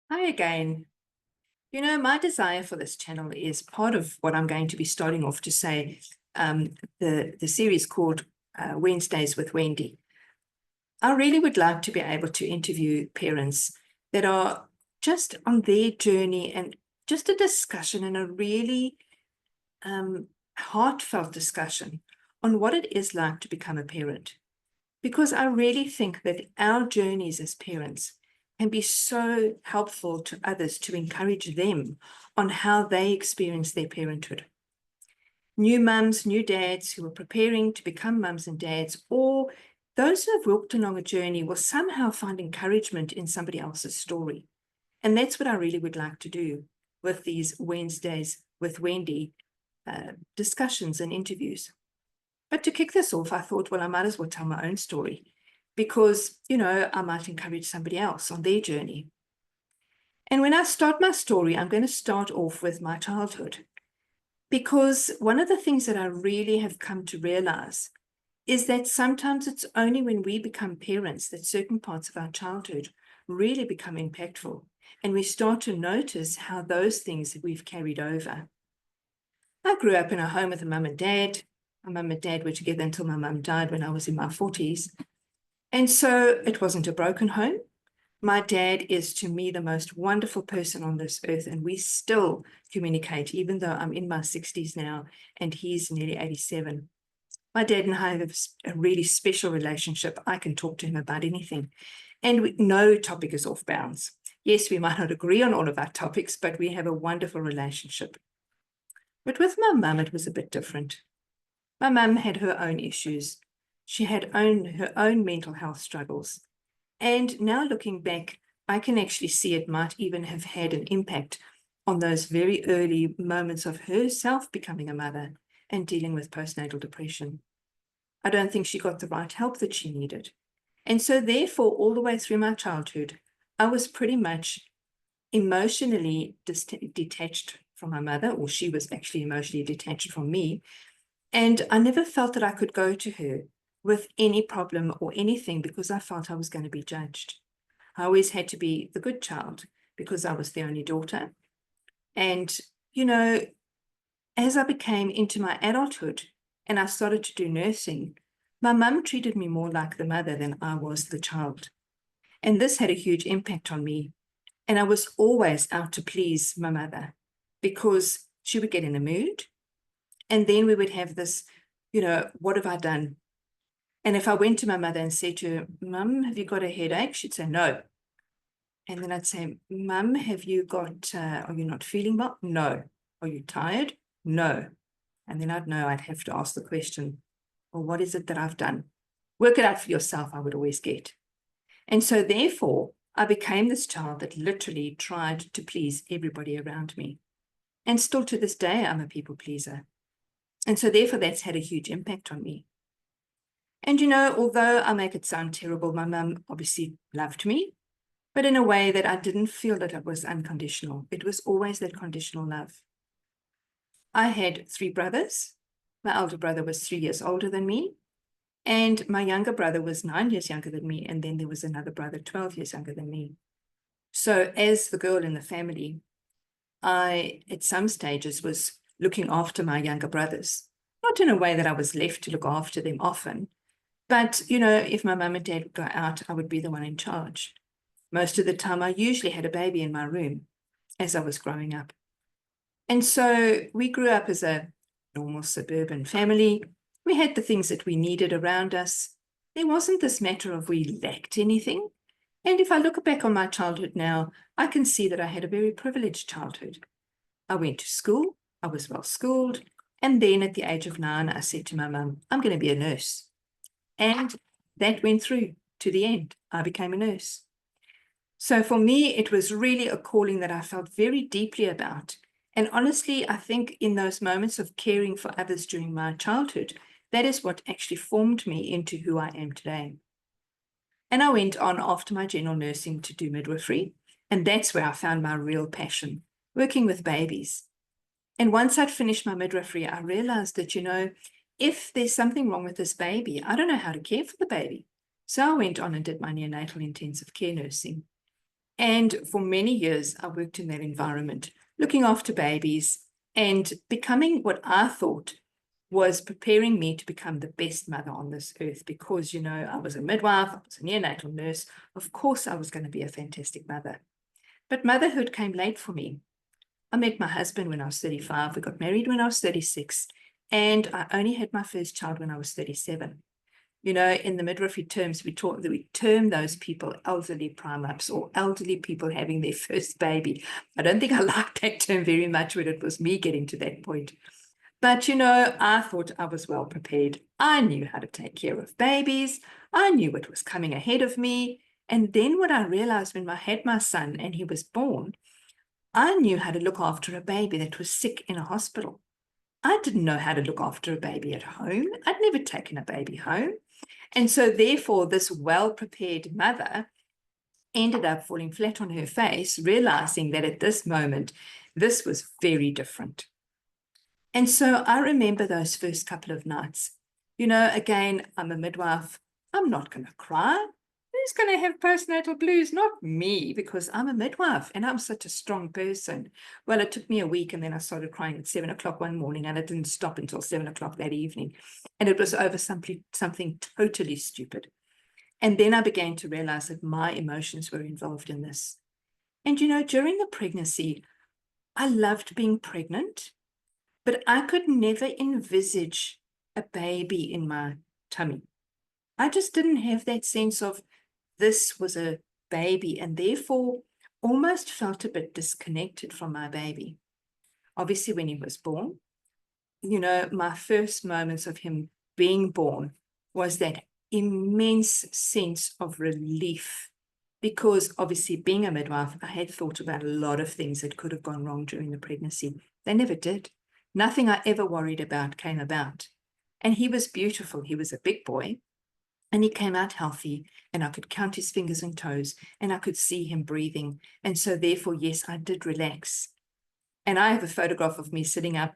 Hi again. My desire for this channel is part of what I'm going to be starting off to say, the series called Wednesdays with Wendy. I really would like to be able to interview parents that are just on their journey and just a discussion and a really heartfelt discussion on what it is like to become a parent. Because I really think that our journeys as parents can be so helpful to others to encourage them on how they experience their parenthood. New mums, new dads who are preparing to become mums and dads, or those who have walked along a journey will somehow find encouragement in somebody else's story. And that's what I really would like to do with these Wednesdays with Wendy discussions and interviews. But to kick this off, I thought, well, I might as well tell my own story because, I might encourage somebody else on their journey. And when I start my story, I'm going to start off with my childhood because one of the things that I really have come to realize is that sometimes it's only when we become parents that certain parts of our childhood really become impactful and we start to notice how those things that we've carried over. I grew up in a home with a mum and dad. My mum and dad were together until my mum died when I was in my 40s. And so it wasn't a broken home. My dad is to me the most wonderful person on this earth, and we still communicate, even though I'm in my 60s now and he's nearly 87. My dad and I have a really special relationship. I can talk to him about anything, and no topic is off bounds. Yes, we might not agree on all of our topics, but we have a wonderful relationship. But with my mum, it was a bit different. My mum had her own issues. She had her own mental health struggles. And now looking back, I can actually see it might even have had an impact on those very early moments of herself becoming a mother and dealing with postnatal depression. I don't think she got the right help that she needed. And so therefore, all the way through my childhood, I was pretty much emotionally detached from my mother, or she was actually emotionally detached from me. And I never felt that I could go to her with any problem or anything because I felt I was going to be judged. I always had to be the good child because I was the only daughter. And, you know, as I became into my adulthood and I started to do nursing, my mum treated me more like the mother than I was the child. And this had a huge impact on me. And I was always out to please my mother because she would get in a mood. And then we would have this, what have I done? And if I went to my mother and said to her, Mum, have you got a headache? She'd say, no. And then I'd say, Mum, are you not feeling well? No. Are you tired? No. And then I'd know I'd have to ask the question, well, what is it that I've done? Work it out for yourself, I would always get. And so therefore, I became this child that literally tried to please everybody around me. And still to this day, I'm a people pleaser. And so therefore, that's had a huge impact on me. And, although I make it sound terrible, my mum obviously loved me, but in a way that I didn't feel that it was unconditional. It was always that conditional love. I had three brothers. My older brother was 3 years older than me, and my younger brother was 9 years younger than me, and then there was another brother 12 years younger than me. So as the girl in the family, I, at some stages, was looking after my younger brothers, not in a way that I was left to look after them often, but, if my mum and dad would go out, I would be the one in charge. Most of the time, I usually had a baby in my room as I was growing up. And so we grew up as a normal suburban family. We had the things that we needed around us. There wasn't this matter of we lacked anything. And if I look back on my childhood now, I can see that I had a very privileged childhood. I went to school, I was well schooled, and then at the age of 9, I said to my mum, I'm going to be a nurse. And that went through to the end. I became a nurse. So for me, it was really a calling that I felt very deeply about. And honestly, I think in those moments of caring for others during my childhood, that is what actually formed me into who I am today. And I went on after my general nursing to do midwifery. And that's where I found my real passion, working with babies. And once I'd finished my midwifery, I realized that, if there's something wrong with this baby, I don't know how to care for the baby. So I went on and did my neonatal intensive care nursing. And for many years, I worked in that environment, looking after babies and becoming what I thought was preparing me to become the best mother on this earth because, I was a midwife, I was a neonatal nurse. Of course, I was going to be a fantastic mother. But motherhood came late for me. I met my husband when I was 35. We got married when I was 36. And I only had my first child when I was 37. In the midwifery terms, we term those people elderly prime-ups or elderly people having their first baby. I don't think I liked that term very much when it was me getting to that point. But, I thought I was well prepared. I knew how to take care of babies. I knew what was coming ahead of me. And then what I realized when I had my son and he was born, I knew how to look after a baby that was sick in a hospital. I didn't know how to look after a baby at home. I'd never taken a baby home. And so therefore, this well-prepared mother ended up falling flat on her face, realizing that at this moment, this was very different. And so I remember those first couple of nights. Again, I'm a midwife. I'm not going to cry. Who's going to have postnatal blues? Not me, because I'm a midwife and I'm such a strong person. Well, it took me a week and then I started crying at 7 o'clock one morning and it didn't stop until 7 o'clock that evening. And it was over something totally stupid. And then I began to realize that my emotions were involved in this. And, during the pregnancy, I loved being pregnant, but I could never envisage a baby in my tummy. I just didn't have that sense of this was a baby and therefore almost felt a bit disconnected from my baby. Obviously, when he was born, my first moments of him being born was that immense sense of relief because obviously being a midwife, I had thought about a lot of things that could have gone wrong during the pregnancy. They never did. Nothing I ever worried about came about. And he was beautiful. He was a big boy. And he came out healthy, and I could count his fingers and toes, and I could see him breathing. And so therefore, yes, I did relax. And I have a photograph of me sitting up,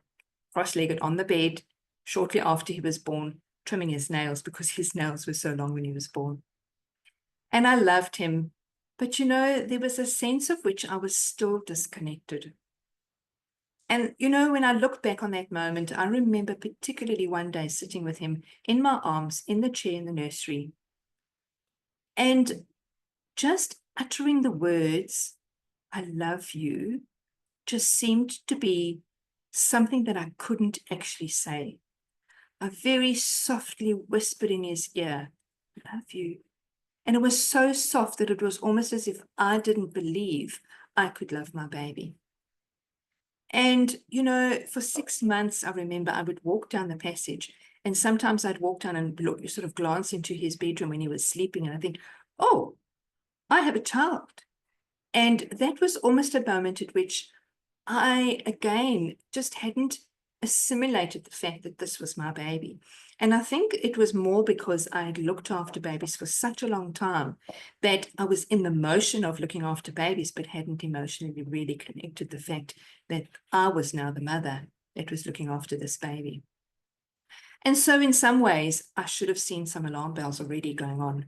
cross-legged on the bed, shortly after he was born, trimming his nails because his nails were so long when he was born. And I loved him. But, there was a sense of which I was still disconnected. And, when I look back on that moment, I remember particularly one day sitting with him in my arms, in the chair in the nursery, and just uttering the words, I love you, just seemed to be something that I couldn't actually say. I very softly whispered in his ear, I love you. And it was so soft that it was almost as if I didn't believe I could love my baby. And, for 6 months, I remember I would walk down the passage and sometimes I'd walk down and sort of glance into his bedroom when he was sleeping. And I think, oh, I have a child. And that was almost a moment at which I, again, just hadn't assimilated the fact that this was my baby. And I think it was more because I had looked after babies for such a long time that I was in the motion of looking after babies, but hadn't emotionally really connected the fact that I was now the mother that was looking after this baby. And so in some ways, I should have seen some alarm bells already going on.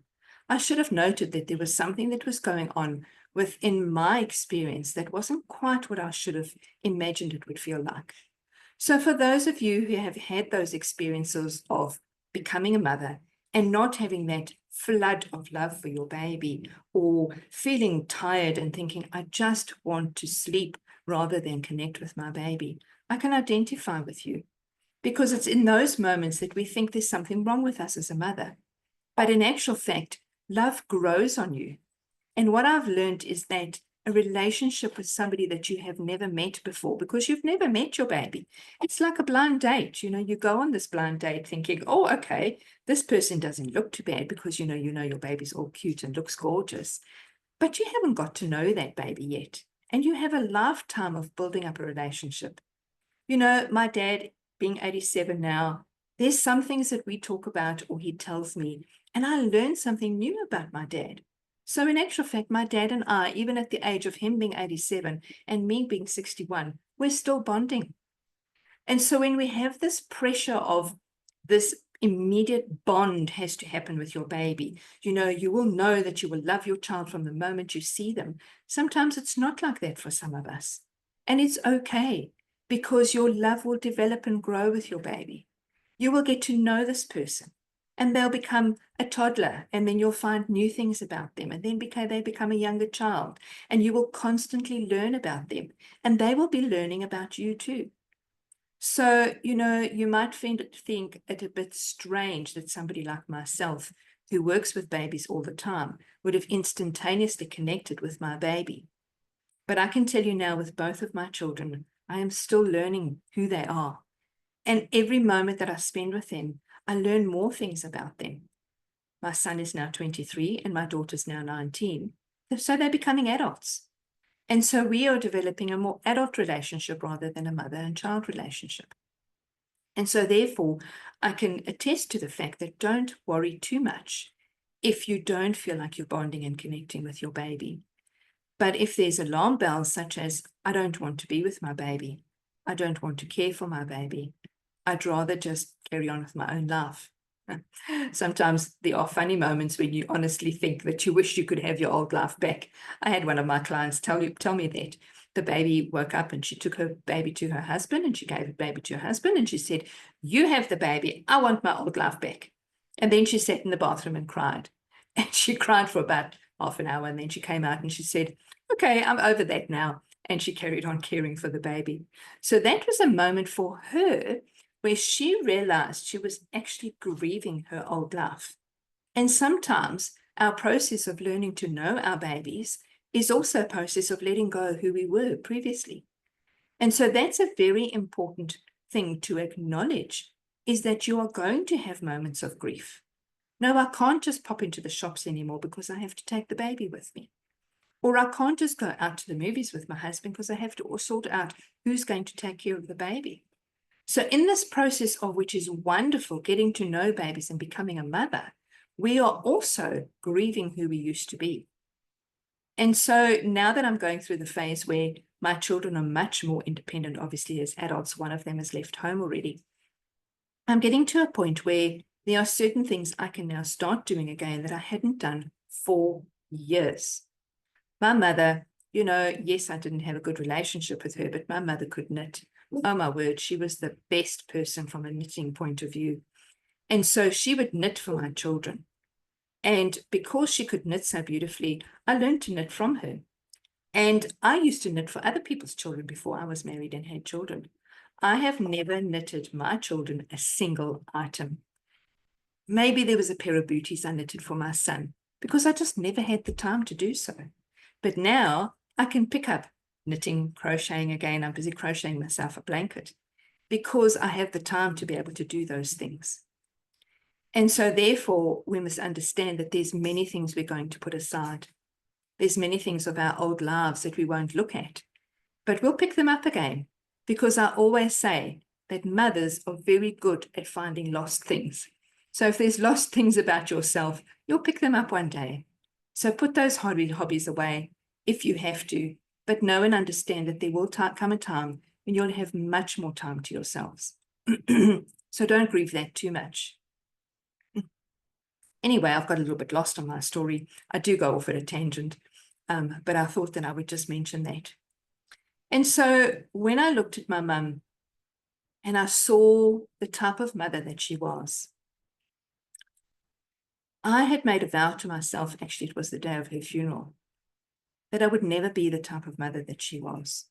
I should have noted that there was something that was going on within my experience that wasn't quite what I should have imagined it would feel like. So for those of you who have had those experiences of becoming a mother and not having that flood of love for your baby, or feeling tired and thinking, I just want to sleep rather than connect with my baby, I can identify with you. Because it's in those moments that we think there's something wrong with us as a mother. But in actual fact, love grows on you. And what I've learned is that a relationship with somebody that you have never met before, because you've never met your baby, it's like a blind date. You go on this blind date thinking, oh, okay, this person doesn't look too bad because you know your baby's all cute and looks gorgeous. But you haven't got to know that baby yet. And you have a lifetime of building up a relationship. My dad, being 87 now, there's some things that we talk about or he tells me, and I learned something new about my dad. So in actual fact, my dad and I, even at the age of him being 87 and me being 61, we're still bonding. And so when we have this pressure of this immediate bond has to happen with your baby. You will know that you will love your child from the moment you see them. Sometimes it's not like that for some of us. And it's okay, because your love will develop and grow with your baby. You will get to know this person, and they'll become a toddler, and then you'll find new things about them, and then they become a younger child, and you will constantly learn about them, and they will be learning about you too. So, you might think it a bit strange that somebody like myself, who works with babies all the time, would have instantaneously connected with my baby. But I can tell you now, with both of my children, I am still learning who they are. And every moment that I spend with them, I learn more things about them. My son is now 23 and my daughter's now 19. So they're becoming adults. And so we are developing a more adult relationship rather than a mother and child relationship. And so therefore, I can attest to the fact that don't worry too much if you don't feel like you're bonding and connecting with your baby. But if there's alarm bells such as, I don't want to be with my baby, I don't want to care for my baby, I'd rather just carry on with my own life. Sometimes there are funny moments when you honestly think that you wish you could have your old life back. I had one of my clients tell me that the baby woke up and she took her baby to her husband, and she gave the baby to her husband, and she said, "You have the baby, I want my old life back." And then she sat in the bathroom and cried. And she cried for about half an hour, and then she came out and she said, "Okay, I'm over that now." And she carried on caring for the baby. So that was a moment for her where she realized she was actually grieving her old life. And sometimes our process of learning to know our babies is also a process of letting go of who we were previously. And so that's a very important thing to acknowledge, is that you are going to have moments of grief. No, I can't just pop into the shops anymore because I have to take the baby with me. Or I can't just go out to the movies with my husband because I have to sort out who's going to take care of the baby. So in this process of, which is wonderful, getting to know babies and becoming a mother, we are also grieving who we used to be. And so now that I'm going through the phase where my children are much more independent, obviously as adults, one of them has left home already, I'm getting to a point where there are certain things I can now start doing again that I hadn't done for years. My mother, yes, I didn't have a good relationship with her, but my mother could knit. Oh, my word, she was the best person from a knitting point of view. And so she would knit for my children. And because she could knit so beautifully, I learned to knit from her. And I used to knit for other people's children before I was married and had children. I have never knitted my children a single item. Maybe there was a pair of booties I knitted for my son because I just never had the time to do so. But now I can pick up knitting, crocheting again. I'm busy crocheting myself a blanket because I have the time to be able to do those things. And so therefore, we must understand that there's many things we're going to put aside. There's many things of our old lives that we won't look at, but we'll pick them up again, because I always say that mothers are very good at finding lost things. So if there's lost things about yourself, you'll pick them up one day. So put those hobbies away if you have to, but know and understand that there will come a time when you'll have much more time to yourselves. So don't grieve that too much. Anyway, I've got a little bit lost on my story. I do go off at a tangent, but I thought that I would just mention that. And so when I looked at my mum and I saw the type of mother that she was, I had made a vow to myself, actually it was the day of her funeral, that I would never be the type of mother that she was.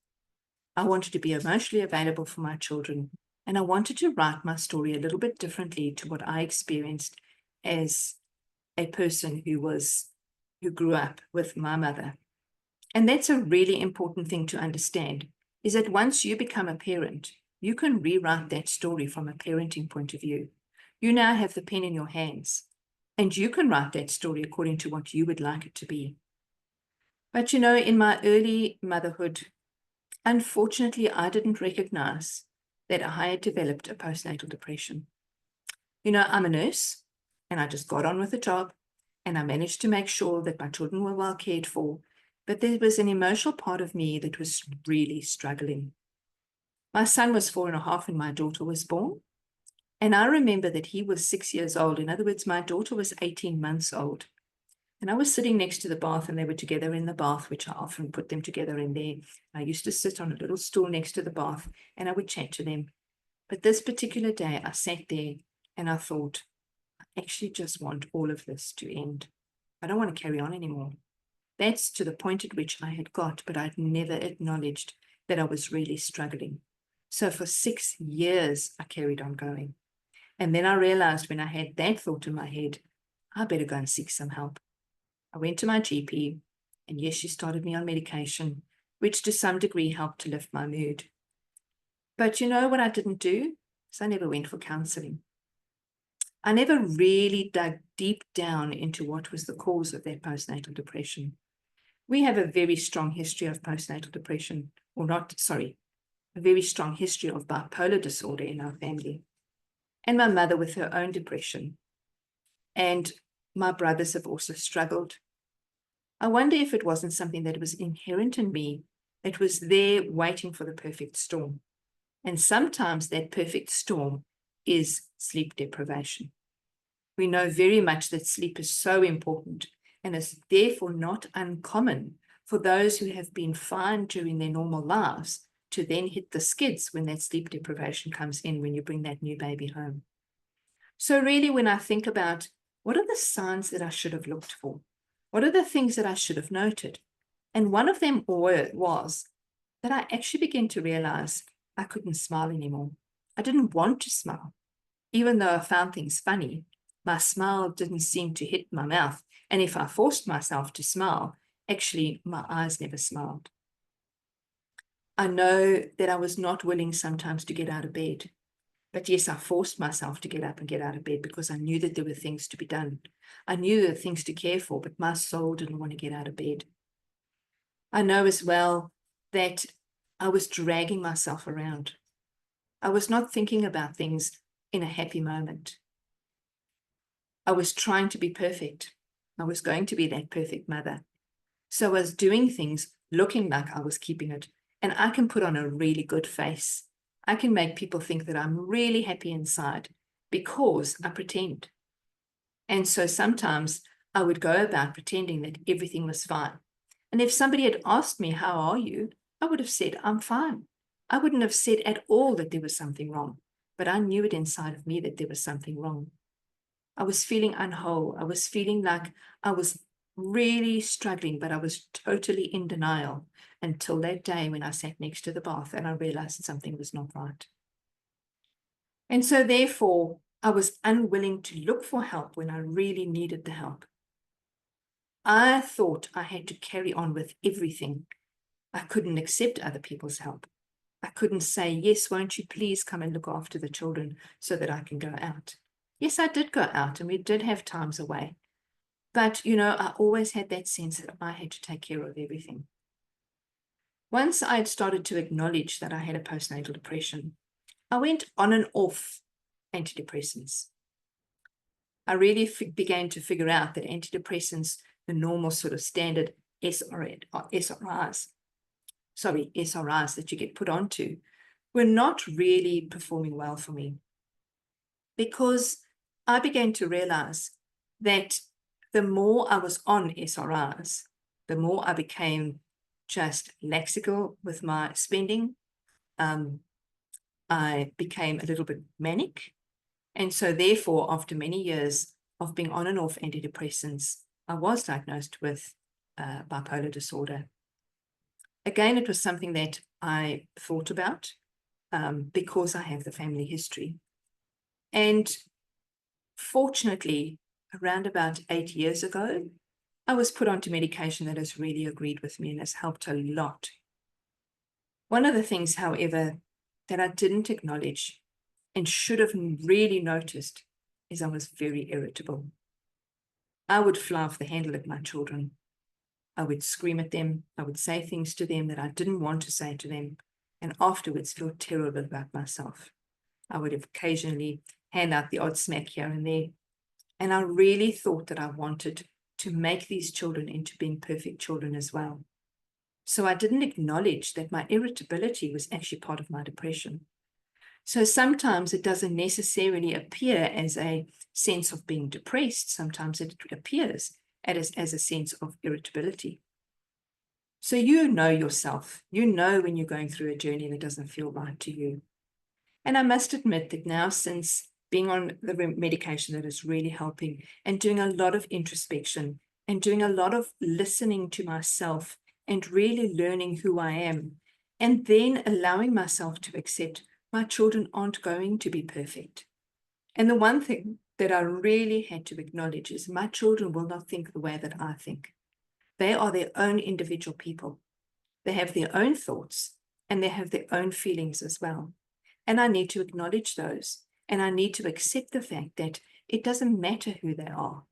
I wanted to be emotionally available for my children, and I wanted to write my story a little bit differently to what I experienced as a person who grew up with my mother. And that's a really important thing to understand, is that once you become a parent, you can rewrite that story from a parenting point of view. You now have the pen in your hands, and you can write that story according to what you would like it to be. But in my early motherhood, unfortunately, I didn't recognize that I had developed a postnatal depression. I'm a nurse, and I just got on with the job, and I managed to make sure that my children were well cared for, but there was an emotional part of me that was really struggling. My son was 4.5 when my daughter was born, And I remember that he was 6 years old. In other words, my daughter was 18 months old. And I was sitting next to the bath, and they were together in the bath, which I often put them together in there. I used to sit on a little stool next to the bath, and I would chat to them. But this particular day, I sat there and I thought, I actually just want all of this to end. I don't want to carry on anymore. That's to the point at which I had got, but I'd never acknowledged that I was really struggling. So for 6 years, I carried on going. And then I realized when I had that thought in my head, I better go and seek some help. I went to my GP, and yes, she started me on medication, which to some degree helped to lift my mood. But you know what I didn't do? Is I never went for counseling. I never really dug deep down into what was the cause of that postnatal depression. We have a very strong history of postnatal depression, a very strong history of bipolar disorder in our family. And my mother with her own depression. And my brothers have also struggled. I wonder if it wasn't something that was inherent in me, that was there waiting for the perfect storm. And sometimes that perfect storm is sleep deprivation. We know very much that sleep is so important, and is therefore not uncommon for those who have been fine during their normal lives to then hit the skids when that sleep deprivation comes in when you bring that new baby home. So really, when I think about what are the signs that I should have looked for? What are the things that I should have noted? And one of them was that I actually began to realize I couldn't smile anymore. I didn't want to smile. Even though I found things funny, my smile didn't seem to hit my mouth. And if I forced myself to smile, actually my eyes never smiled. I know that I was not willing sometimes to get out of bed. But yes, I forced myself to get up and get out of bed because I knew that there were things to be done. I knew there were things to care for, but my soul didn't want to get out of bed. I know as well that I was dragging myself around. I was not thinking about things in a happy moment. I was trying to be perfect. I was going to be that perfect mother. So I was doing things looking like I was keeping it. And I can put on a really good face. I can make people think that I'm really happy inside because I pretend. And so sometimes I would go about pretending that everything was fine. And if somebody had asked me, how are you? I would have said, I'm fine. I wouldn't have said at all that there was something wrong, but I knew it inside of me that there was something wrong. I was feeling unwhole. I was feeling like I was really struggling, but I was totally in denial until that day when I sat next to the bath and I realized something was not right. And so therefore, I was unwilling to look for help when I really needed the help. I thought I had to carry on with everything. I couldn't accept other people's help. I couldn't say, yes, won't you please come and look after the children so that I can go out. Yes, I did go out and we did have times away. But, I always had that sense that I had to take care of everything. Once I had started to acknowledge that I had a postnatal depression, I went on and off antidepressants. I really began to figure out that antidepressants, the normal sort of standard SRIs that you get put onto, were not really performing well for me. Because I began to realize that the more I was on SRIs, the more I became just laxical with my spending. I became a little bit manic. And so therefore, after many years of being on and off antidepressants, I was diagnosed with bipolar disorder. Again, it was something that I thought about because I have the family history. And fortunately, around about 8 years ago, I was put onto medication that has really agreed with me and has helped a lot. One of the things, however, that I didn't acknowledge and should have really noticed is I was very irritable. I would fly off the handle at my children. I would scream at them. I would say things to them that I didn't want to say to them, and afterwards feel terrible about myself. I would occasionally hand out the odd smack here and there. And I really thought that I wanted to make these children into being perfect children as well. So I didn't acknowledge that my irritability was actually part of my depression. So sometimes it doesn't necessarily appear as a sense of being depressed. Sometimes it appears as a sense of irritability. So you know yourself. You know when you're going through a journey that doesn't feel right to you. And I must admit that now, since being on the medication that is really helping, and doing a lot of introspection and doing a lot of listening to myself and really learning who I am, and then allowing myself to accept my children aren't going to be perfect. And the one thing that I really had to acknowledge is my children will not think the way that I think. They are their own individual people. They have their own thoughts and they have their own feelings as well. And I need to acknowledge those. And I need to accept the fact that it doesn't matter who they are.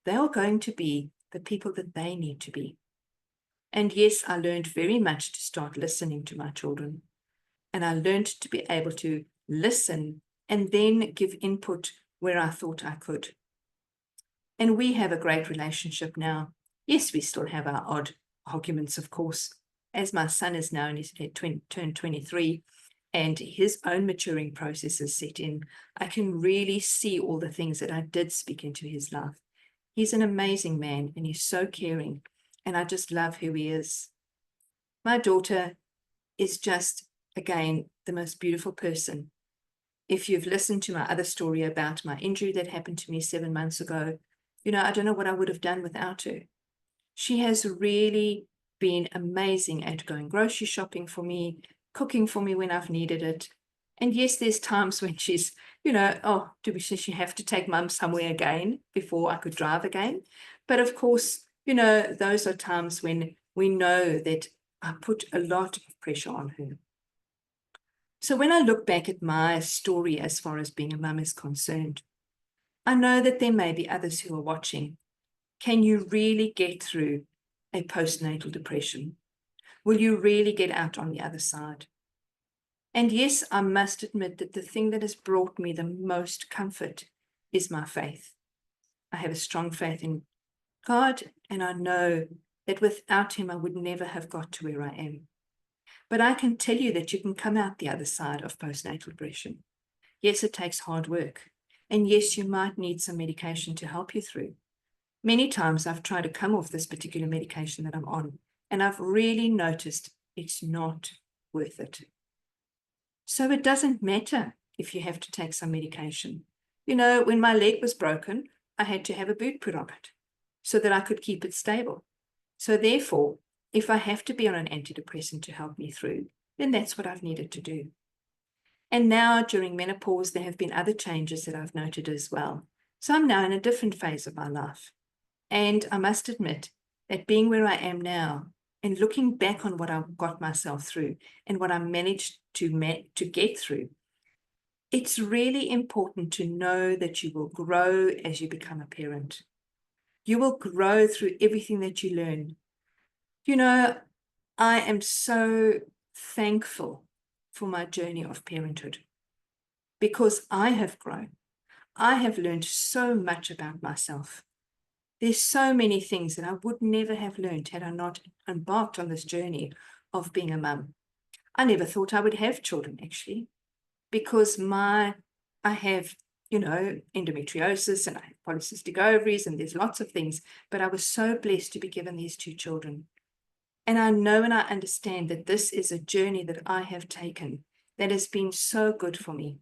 They are going to be the people that they need to be. And yes, I learned very much to start listening to my children. And I learned to be able to listen and then give input where I thought I could. And we have a great relationship now. Yes, we still have our odd arguments, of course. As my son is now and he's turned 23 and his own maturing process is set in, I can really see all the things that I did speak into his life. He's an amazing man and he's so caring. And I just love who he is. My daughter is just, again, the most beautiful person. If you've listened to my other story about my injury that happened to me 7 months ago, I don't know what I would have done without her. She has really been amazing at going grocery shopping for me, cooking for me when I've needed it. And yes, there's times when she's, oh, does she have to take mum somewhere again before I could drive again? But of course, those are times when we know that I put a lot of pressure on her. So when I look back at my story as far as being a mum is concerned, I know that there may be others who are watching. Can you really get through a postnatal depression? Will you really get out on the other side? And yes, I must admit that the thing that has brought me the most comfort is my faith. I have a strong faith in God, and I know that without him, I would never have got to where I am. But I can tell you that you can come out the other side of postnatal depression. Yes, it takes hard work. And yes, you might need some medication to help you through. Many times I've tried to come off this particular medication that I'm on, and I've really noticed it's not worth it. So it doesn't matter if you have to take some medication. When my leg was broken, I had to have a boot put on it so that I could keep it stable. So therefore, if I have to be on an antidepressant to help me through, then that's what I've needed to do. And now during menopause, there have been other changes that I've noted as well. So I'm now in a different phase of my life. And I must admit that being where I am now and looking back on what I got myself through and what I managed to get through, it's really important to know that you will grow as you become a parent. You will grow through everything that you learn. I am so thankful for my journey of parenthood because I have grown. I have learned so much about myself. There's so many things that I would never have learned had I not embarked on this journey of being a mum. I never thought I would have children, actually, because I have, endometriosis and I have polycystic ovaries and there's lots of things, but I was so blessed to be given these 2 children. And I know and I understand that this is a journey that I have taken that has been so good for me.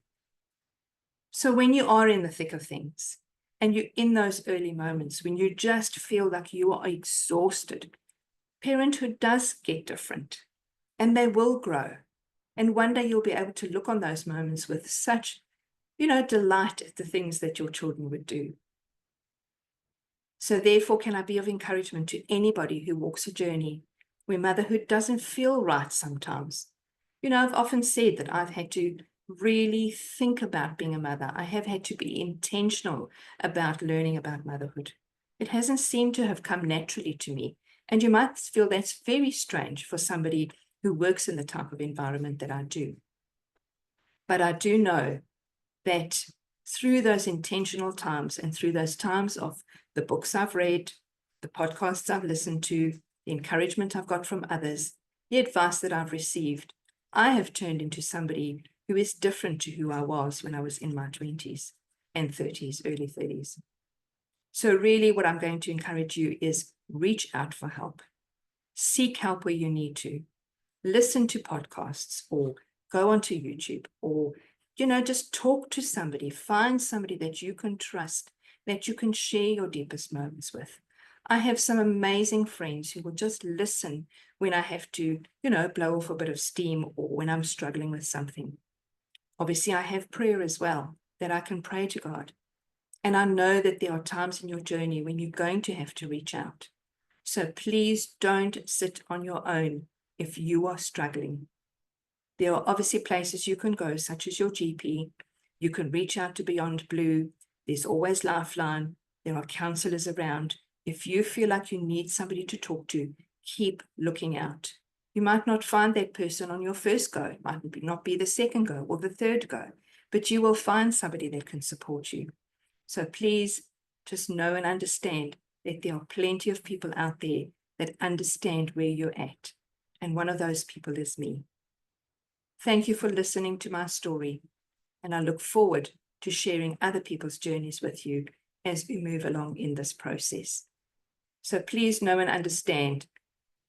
So when you are in the thick of things, and you're in those early moments when you just feel like you are exhausted, parenthood does get different and they will grow. And one day you'll be able to look on those moments with such, delight at the things that your children would do. So therefore, can I be of encouragement to anybody who walks a journey where motherhood doesn't feel right sometimes? I've often said that I've had to really think about being a mother. I have had to be intentional about learning about motherhood. It hasn't seemed to have come naturally to me. And you might feel that's very strange for somebody who works in the type of environment that I do. But I do know that through those intentional times and through those times of the books I've read, the podcasts I've listened to, the encouragement I've got from others, the advice that I've received, I have turned into somebody who is different to who I was when I was in my 20s and 30s, early 30s. So really what I'm going to encourage you is reach out for help. Seek help where you need to. Listen to podcasts or go onto YouTube or, just talk to somebody. Find somebody that you can trust, that you can share your deepest moments with. I have some amazing friends who will just listen when I have to, blow off a bit of steam or when I'm struggling with something. Obviously, I have prayer as well, that I can pray to God. And I know that there are times in your journey when you're going to have to reach out. So please don't sit on your own if you are struggling. There are obviously places you can go, such as your GP. You can reach out to Beyond Blue. There's always Lifeline. There are counselors around. If you feel like you need somebody to talk to, keep looking out. You might not find that person on your first go. It might not be the second go or the third go, but you will find somebody that can support you. So please just know and understand that there are plenty of people out there that understand where you're at. And one of those people is me. Thank you for listening to my story. And I look forward to sharing other people's journeys with you as we move along in this process. So please know and understand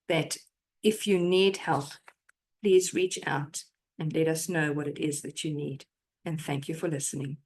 that if you need help, please reach out and let us know what it is that you need. And thank you for listening.